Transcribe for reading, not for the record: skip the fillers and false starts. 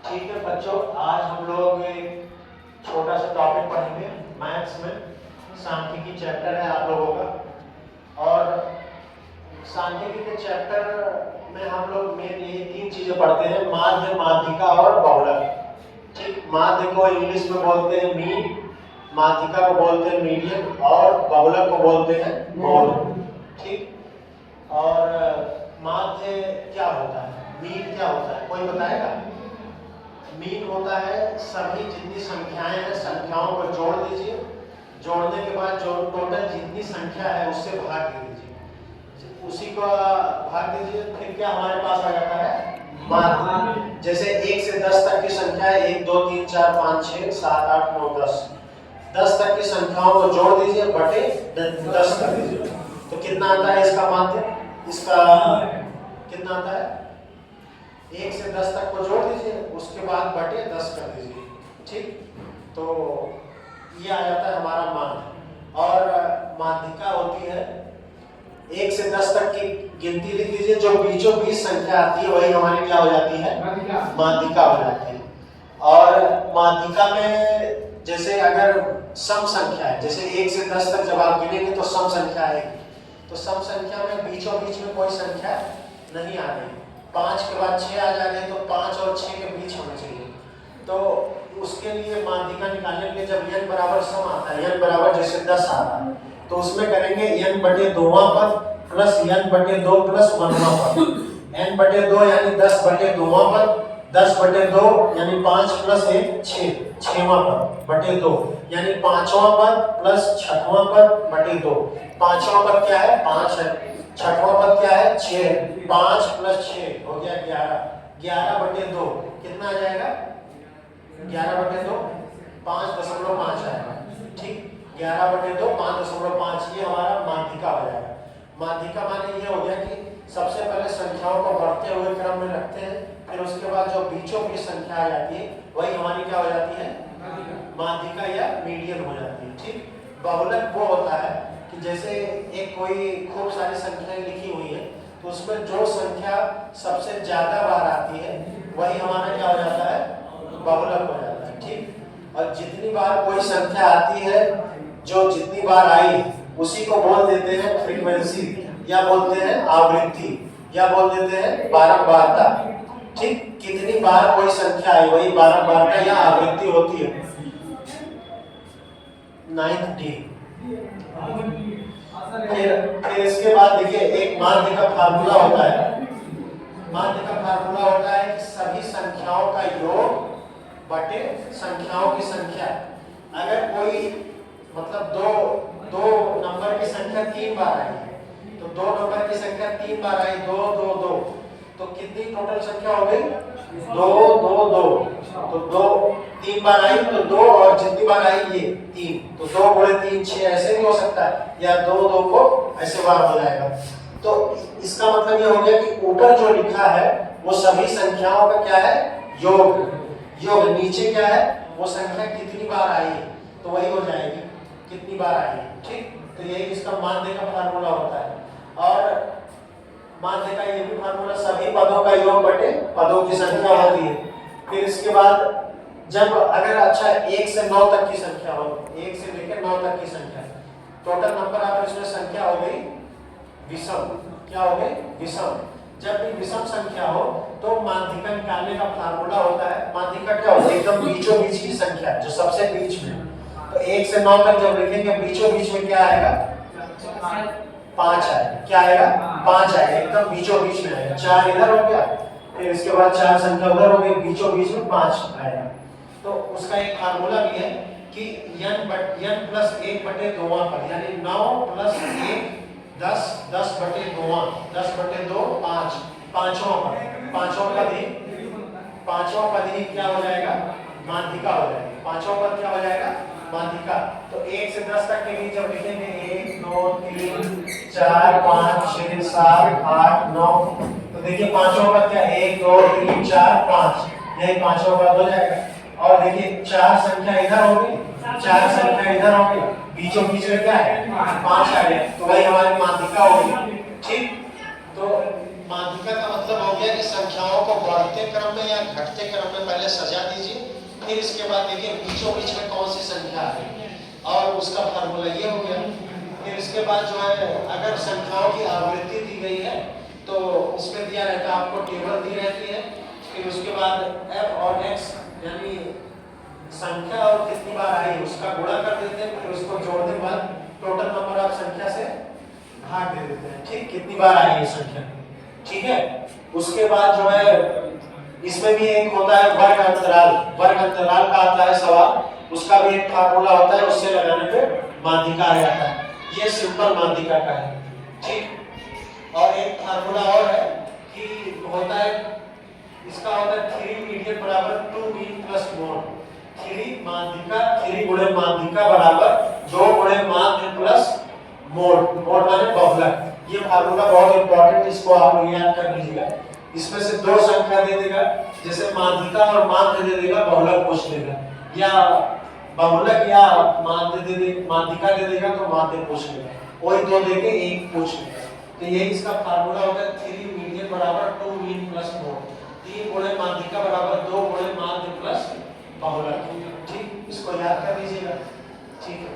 ठीक है बच्चों, आज हम लोग एक छोटा सा टॉपिक पढ़ेंगे मैथ्स में। सांख्यिकी चैप्टर है आप लोगों का, और सांख्यिकी के चैप्टर में हम लोग मेन यही तीन चीजें पढ़ते हैं: माध्य, माध्यिका और बहुलक। ठीक, माध्य को इंग्लिश में बोलते हैं मीन, माध्यिका को बोलते हैं मीडियन, और बहुलक को बोलते हैं मोड। ठीक, और माध्य क्या होता है, मीन क्या होता है, कोई बताएगा? मीन होता है सभी जितनी संख्याएं हैं संख्याओं को जोड़ दीजिए, जोड़ने के बाद जो टोटल जितनी संख्या है उससे भाग दे दीजिए, उसी को भाग दीजिए, फिर क्या हमारे पास आ जाता है? माध्य। जैसे 1 से 10 तक की संख्या है, 1 2 3 4 5 6 7 8 9 10, 10 तक की संख्याओं को जोड़ दीजिए, बटे 10 कर दीजिए, तो कितना आता है इसका माध्य? इसका कितना आता है? 1 से 10 तक को जोड़ दीजिए, उसके बाद बटे 10 कर दीजिए। ठीक, तो ये आ जाता है हमारा माध्य। और माध्यिका होती है 1 से 10 तक की गिनती लिख लीजिए, जो बीचों बीच संख्या आती है वही हमारी क्या हो जाती है? माध्यिका हो जाती है। और माध्यिका में जैसे अगर सम संख्या है, जैसे 1 से 10 तक जब आप गिनेंगे तो सम संख्या आएगी, तो सम संख्या में बीचों बीच में कोई संख्या नहीं आ रही। 5 के बाद 6 आ जाएंगे तो 5 और 6 के बीच होना चाहिए। तो उसके लिए माध्यिका निकालने के लिए जब n बराबर सम आता है, n बराबर जैसे 10 आ रहा है, तो उसमें करेंगे n बटे 2वां पद प्लस n बटे 2 प्लस 1वां पद। n बटे 2 यानी 10 बटे 2वां पद, 10 बटे 2 यानी 5 प्लस 1 6, 6वां पद बटे 2 यानी 5वां पद प्लस 6वां पद बटे 2। 5वां पद क्या है? 5 है। 6वां पद क्या है? 6 है। 5 प्लस 6 हो गया 11। 11 बटे 2 कितना आ जाएगा? 11 बटे 2 5.5 आएगा। ठीक, 11 बटे 2 5.5, ये हमारा माध्यिका हो जाएगा। माध्यिका माने ये हो गया कि सबसे पहले संख्याओं को बढ़ते हुए क्रम में रखते हैं, फिर उसके बाद जो बीचों बीच संख्या आ जाती है वही हमारी क्या हो जाती है? माध्यिका या मीडियन हो जाती है। ठीक, बहुलक वो होता है कि जैसे एक कोई खूब सारी संख्याएं लिखी हुई है, तो उसमें जो संख्या सबसे ज्यादा बार आती है वही हमारा क्या हो जाता है? बहुलक हो जाता है। ठीक, और जितनी बार कोई संख्या आती है, जो जितनी बार आई उसी को बोल देते हैं फ्रीक्वेंसी, या बोलते हैं आवृत्ति, या बोल देते हैं बारंबारता। ठीक, कितनी बार कोई संख्या आई वही बारंबारता या आवृत्ति होती है। 9th D। फिर इसके बाद देखिए एक माध्य का फार्मूला होता है। माध्य का फार्मूला होता है कि सभी संख्याओं का योग बटे संख्याओं की संख्या। अगर कोई मतलब दो नंबर की संख्या 3 बार आई है, तो 2 नंबर की संख्या 3 बार आई, 2 2 2, तो कितनी टोटल संख्या हो गई? 2 2 2। तो 2 3 बार आई तो 2, और जितनी बार आई ये 3, तो 2 गुणे 3 6, ऐसे भी हो सकता है, या 2 2 को ऐसे बार हो जाएगा। तो इसका मतलब ये हो गया कि ऊपर जो लिखा है वो सभी संख्याओं का क्या है? योग। योग नीचे क्या है? वो संख्या कितनी बार आई है, तो वही हो जाएगी कितनी बार आई है। ठीक, तो यही इसका माध्य का फार्मूला होता है। और माध्य का ये भी फार्मूला सभी पदों का योग बटे पदों की संख्या होती है। फिर इसके बाद जब अगर अच्छा 1 से 9 तक की संख्या हो, 1 से लेकर 9 तक की संख्या, टोटल नंबर आप इसमें संख्या हो गई विषम। क्या हो गई? विषम। जब भी विषम संख्या हो तो माध्यिका निकालने का फार्मूला होता है। माध्यिका क्या होता है? एकदम बीचों बीच की संख्या, जो सबसे बीच में। तो 1 से 9 तक जब लिखेंगे बीचों बीच में क्या आएगा? 5 आएगा। क्या आएगा? 5 आएगा, एकदम बीचों बीच में आएगा। 4 इधर हो गया, फिर इसके बाद 4 संख्या उधर हो गई, बीचों बीच में 5 आएगा। तो उसका एक फार्मूला भी है कि n प्लस 1 बटे 2वां पद, यानी 9 प्लस 1 10, 10 बटे 2वां, 10 बटे 2 5, पांचवां पद, पांचवां पद ही क्या हो जाएगा? माध्यिका हो जाएगी। पांचवां पद क्या हो जाएगा? माध्यिका। तो 1 से 10 तक के बीच जब लिखेंगे 1 2 3 4 5 6 7 8 9, तो देखिए पांचवां पद क्या? 1 2 3 4 5, यही पांचवां पद हो जाएगा। और देखिए 4 संख्या इधर होगी, 4 संख्या इधर होगी, बीचों बीच में क्या है? 5 आ गया, तो वही हमारी माध्यिका होगी। ठीक, तो माध्यिका का मतलब हो गया कि संख्याओं को बढ़ते क्रम में या घटते क्रम में पहले सजा दीजिए, फिर इसके बाद देखिए बीचों बीच में कौन सी संख्या है और उसका फार्मूला ये हो गया। फिर इसके बाद जो है अगर संख्याओं की आवृत्ति दी गई है तो उसमें दिया रहता है, आपको टेबल दी रहती है। फिर उसके बाद f और x यानी संख्या और कितनी बार आई उसका गुणा कर देते हैं, फिर उसको जोड़ने के बाद टोटल नंबर ऑफ संख्या से भाग दे देते हैं। ठीक, कितनी बार आई है संख्या, ठीक है। उसके बाद जो है इसमें भी एक होता है वर्ग अंतराल, वर्ग अंतराल का आता है सवाल, उसका भी एक फार्मूला होता है, उससे लगाने पे माध्यिका आ जाता है। ये सिंपल माध्यिका का है, ठीक। और एक फार्मूला और है कि होता है, इसका होता है 3 मीडियन बराबर 2 मीन प्लस मोड। 3 माध्यिका 3 गुणे माध्यिका बराबर 2 गुणे माध्य प्लस मोड, मोड माने बहुलक। ये फार्मूला बहुत इंपॉर्टेंट, इसको आप लोग याद कर लीजिएगा। इसमें से दो संख्या दे देगा, जैसे माध्यिका और माध्य दे देगा, बहुलक पूछ लेगा, या बहुलक या माध्य दे दे, माध्यिका दे देगा तो माध्य पूछ लेगा, वही दो देके एक पूछ लेगा। तो यही इसका फार्मूला होता है 3 मीडियन बराबर 2 मीन प्लस मोड। 3 गुणे माध्यिका बराबर 2 गुणे माध्य प्लस बहुलक। ठीक, इसको याद कर लीजिएगा, ठीक है।